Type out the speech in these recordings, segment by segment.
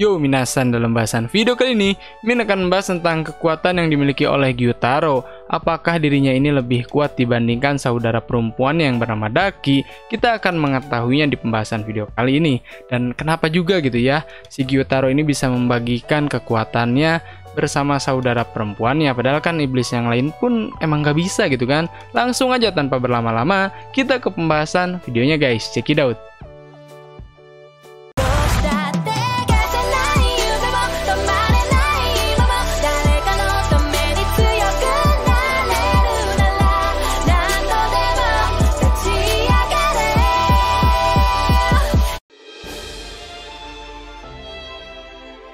Yo minasan, dalam bahasan video kali ini, Min akan membahas tentang kekuatan yang dimiliki oleh Gyutaro. Apakah dirinya ini lebih kuat dibandingkan saudara perempuan yang bernama Daki? Kita akan mengetahuinya di pembahasan video kali ini. Dan kenapa juga gitu ya, si Gyutaro ini bisa membagikan kekuatannya bersama saudara perempuannya, padahal kan iblis yang lain pun emang gak bisa gitu kan. Langsung aja tanpa berlama-lama, kita ke pembahasan videonya guys, check it out.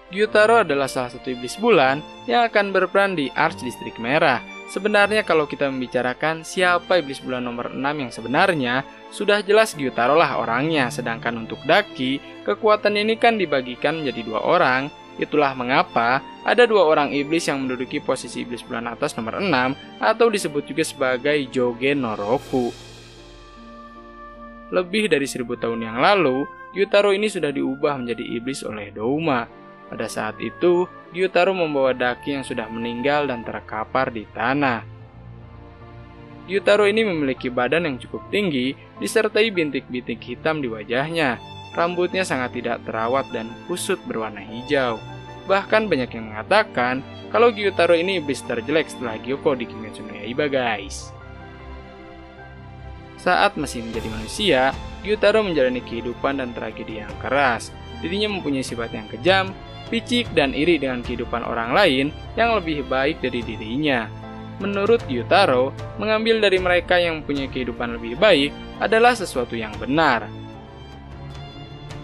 Gyutaro adalah salah satu iblis bulan yang akan berperan di Arch Distrik Merah. Sebenarnya kalau kita membicarakan siapa iblis bulan nomor 6 yang sebenarnya, sudah jelas Gyutaro lah orangnya. Sedangkan untuk Daki, kekuatan ini kan dibagikan menjadi dua orang. Itulah mengapa ada dua orang iblis yang menduduki posisi iblis bulan atas nomor 6 atau disebut juga sebagai Jogen no Roku. Lebih dari 1000 tahun yang lalu, Gyutaro ini sudah diubah menjadi iblis oleh Douma. Pada saat itu, Gyutaro membawa Daki yang sudah meninggal dan terkapar di tanah. Gyutaro ini memiliki badan yang cukup tinggi, disertai bintik-bintik hitam di wajahnya. Rambutnya sangat tidak terawat dan kusut berwarna hijau. Bahkan banyak yang mengatakan kalau Gyutaro ini iblis terjelek setelah Gyoko di Kimetsu no Yaiba guys. Saat masih menjadi manusia, Gyutaro menjalani kehidupan dan tragedi yang keras. Dirinya mempunyai sifat yang kejam, picik dan iri dengan kehidupan orang lain yang lebih baik dari dirinya. Menurut Gyutaro, mengambil dari mereka yang mempunyai kehidupan lebih baik adalah sesuatu yang benar.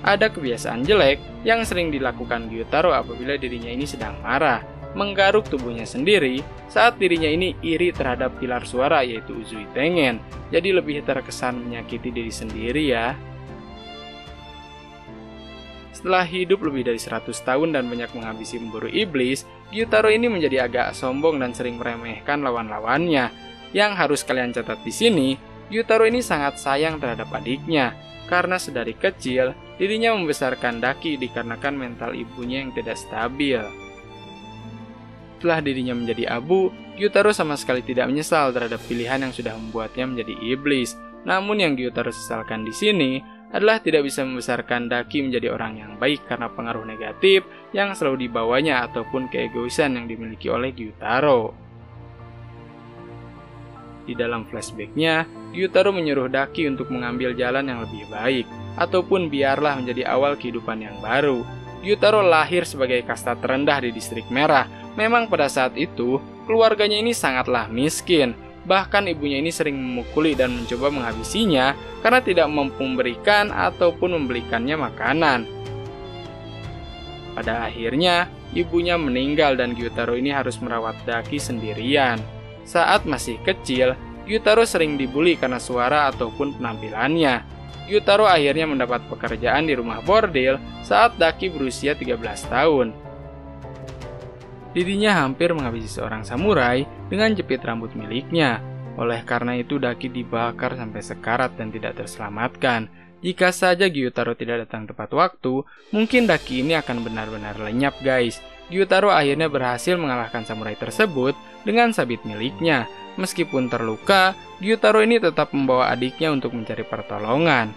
Ada kebiasaan jelek yang sering dilakukan Gyutaro apabila dirinya ini sedang marah, menggaruk tubuhnya sendiri saat dirinya ini iri terhadap pilar suara yaitu Uzui Tengen, jadi lebih terkesan menyakiti diri sendiri ya. Setelah hidup lebih dari 100 tahun dan banyak menghabisi pemburu iblis, Gyutaro ini menjadi agak sombong dan sering meremehkan lawan-lawannya. Yang harus kalian catat di sini, Gyutaro ini sangat sayang terhadap adiknya, karena sedari kecil dirinya membesarkan Daki dikarenakan mental ibunya yang tidak stabil. Setelah dirinya menjadi abu, Gyutaro sama sekali tidak menyesal terhadap pilihan yang sudah membuatnya menjadi iblis. Namun yang Gyutaro sesalkan di sini adalah tidak bisa membesarkan Daki menjadi orang yang baik karena pengaruh negatif yang selalu dibawanya ataupun keegoisan yang dimiliki oleh Gyutaro. Di dalam flashbacknya, Gyutaro menyuruh Daki untuk mengambil jalan yang lebih baik, ataupun biarlah menjadi awal kehidupan yang baru. Gyutaro lahir sebagai kasta terendah di Distrik Merah. Memang pada saat itu, keluarganya ini sangatlah miskin. Bahkan ibunya ini sering memukuli dan mencoba menghabisinya karena tidak mampu memberikan ataupun membelikannya makanan. Pada akhirnya, ibunya meninggal dan Gyutaro ini harus merawat Daki sendirian. Saat masih kecil, Gyutaro sering dibully karena suara ataupun penampilannya. Gyutaro akhirnya mendapat pekerjaan di rumah bordil saat Daki berusia 13 tahun. Dirinya hampir menghabisi seorang samurai dengan jepit rambut miliknya. Oleh karena itu Daki dibakar sampai sekarat dan tidak terselamatkan. Jika saja Gyutaro tidak datang tepat waktu, mungkin Daki ini akan benar-benar lenyap guys. Gyutaro akhirnya berhasil mengalahkan samurai tersebut dengan sabit miliknya. Meskipun terluka, Gyutaro ini tetap membawa adiknya untuk mencari pertolongan.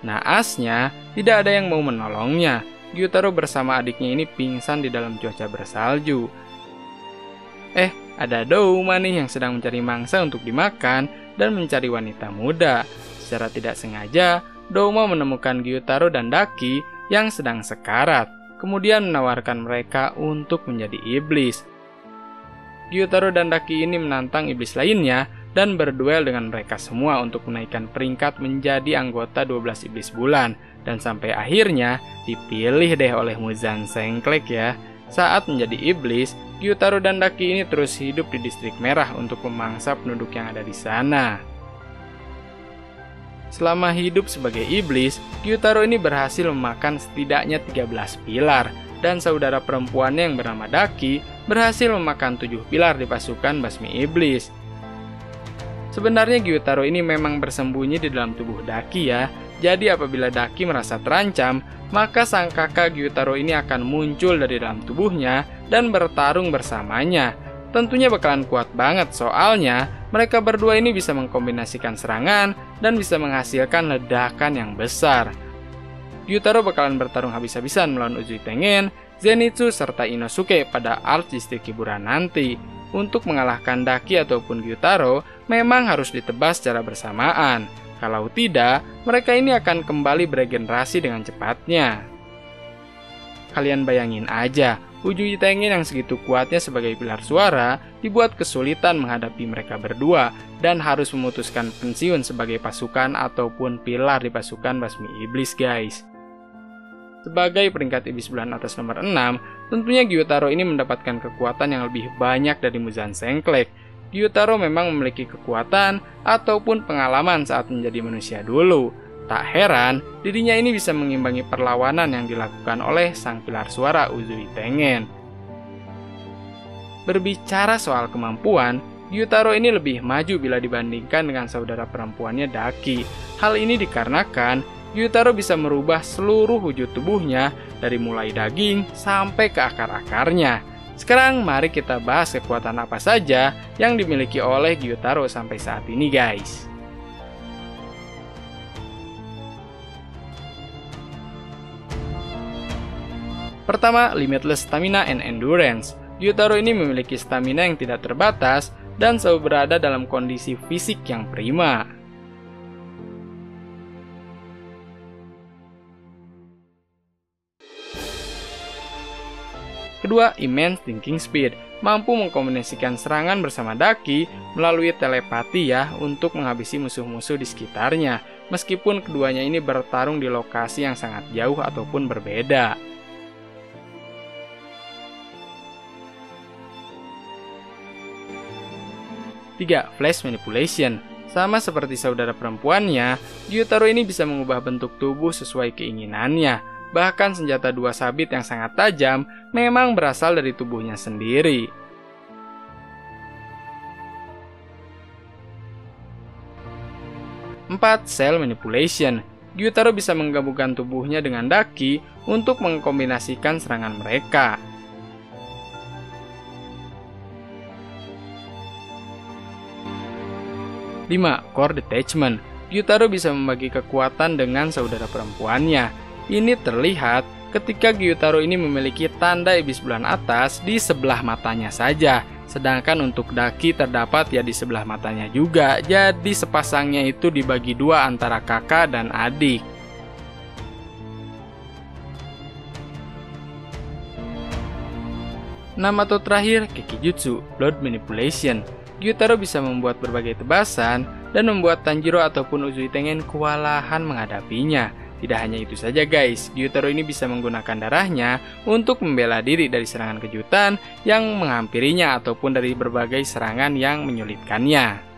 Naasnya, tidak ada yang mau menolongnya. Gyutaro bersama adiknya ini pingsan di dalam cuaca bersalju. Ada Douma nih yang sedang mencari mangsa untuk dimakan dan mencari wanita muda. Secara tidak sengaja, Douma menemukan Gyutaro dan Daki yang sedang sekarat, kemudian menawarkan mereka untuk menjadi iblis. Gyutaro dan Daki ini menantang iblis lainnya dan berduel dengan mereka semua untuk menaikkan peringkat menjadi anggota 12 iblis bulan. Dan sampai akhirnya dipilih deh oleh Muzan Sengklek ya. Saat menjadi iblis, Gyutaro dan Daki ini terus hidup di Distrik Merah untuk memangsa penduduk yang ada di sana. Selama hidup sebagai iblis, Gyutaro ini berhasil memakan setidaknya 13 pilar. Dan saudara perempuannya yang bernama Daki berhasil memakan 7 pilar di pasukan Basmi Iblis. Sebenarnya Gyutaro ini memang bersembunyi di dalam tubuh Daki ya. Jadi apabila Daki merasa terancam, maka sang kakak Gyutaro ini akan muncul dari dalam tubuhnya dan bertarung bersamanya. Tentunya bakalan kuat banget, soalnya mereka berdua ini bisa mengkombinasikan serangan dan bisa menghasilkan ledakan yang besar. Gyutaro bakalan bertarung habis-habisan melawan Uzui Tengen, Zenitsu, serta Inosuke pada arc distrik hiburan nanti. Untuk mengalahkan Daki ataupun Gyutaro, memang harus ditebas secara bersamaan. Kalau tidak, mereka ini akan kembali beregenerasi dengan cepatnya. Kalian bayangin aja, Uzui Tengen yang segitu kuatnya sebagai pilar suara dibuat kesulitan menghadapi mereka berdua dan harus memutuskan pensiun sebagai pasukan ataupun pilar di pasukan Basmi Iblis, guys. Sebagai peringkat iblis bulan atas nomor 6, tentunya Gyutaro ini mendapatkan kekuatan yang lebih banyak dari Muzan Sengklek. Gyutaro memang memiliki kekuatan ataupun pengalaman saat menjadi manusia dulu. Tak heran, dirinya ini bisa mengimbangi perlawanan yang dilakukan oleh sang pilar suara Uzui Tengen. Berbicara soal kemampuan, Gyutaro ini lebih maju bila dibandingkan dengan saudara perempuannya Daki. Hal ini dikarenakan Gyutaro bisa merubah seluruh wujud tubuhnya dari mulai daging sampai ke akar-akarnya. Sekarang mari kita bahas kekuatan apa saja yang dimiliki oleh Gyutaro sampai saat ini, guys. Pertama, limitless stamina and endurance. Gyutaro ini memiliki stamina yang tidak terbatas dan selalu berada dalam kondisi fisik yang prima. Kedua, immense thinking speed. Mampu mengkombinasikan serangan bersama Daki melalui telepati ya untuk menghabisi musuh-musuh di sekitarnya. Meskipun keduanya ini bertarung di lokasi yang sangat jauh ataupun berbeda. Tiga, flash manipulation. Sama seperti saudara perempuannya, Gyutaro ini bisa mengubah bentuk tubuh sesuai keinginannya. Bahkan senjata dua sabit yang sangat tajam memang berasal dari tubuhnya sendiri. 4. Cell manipulation. Gyutaro bisa menggabungkan tubuhnya dengan Daki untuk mengkombinasikan serangan mereka. 5. Core detachment. Gyutaro bisa membagi kekuatan dengan saudara perempuannya. Ini terlihat ketika Gyutaro ini memiliki tanda iblis bulan atas di sebelah matanya saja. Sedangkan untuk Daki terdapat ya di sebelah matanya juga. Jadi sepasangnya itu dibagi dua antara kakak dan adik. 6 atau terakhir, Kekijutsu, blood manipulation. Gyutaro bisa membuat berbagai tebasan dan membuat Tanjiro ataupun Uzui Tengen kewalahan menghadapinya. Tidak hanya itu saja guys, Gyutaro ini bisa menggunakan darahnya untuk membela diri dari serangan kejutan yang menghampirinya ataupun dari berbagai serangan yang menyulitkannya.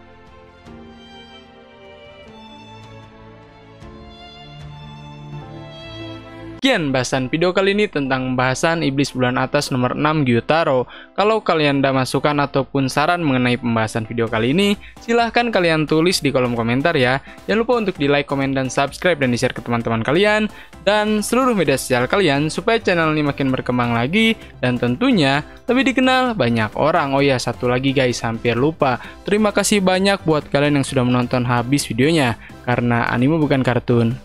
Sekian bahasan video kali ini tentang pembahasan iblis bulan atas nomor 6 Gyutaro. Kalau kalian ada masukan ataupun saran mengenai pembahasan video kali ini, silahkan kalian tulis di kolom komentar ya. Jangan lupa untuk di like, komen, dan subscribe dan di share ke teman-teman kalian dan seluruh media sosial kalian supaya channel ini makin berkembang lagi dan tentunya lebih dikenal banyak orang. Oh ya, satu lagi guys, hampir lupa. Terima kasih banyak buat kalian yang sudah menonton habis videonya karena anime bukan kartun.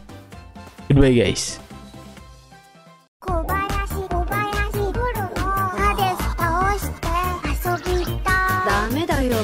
Goodbye guys. ダメだよ。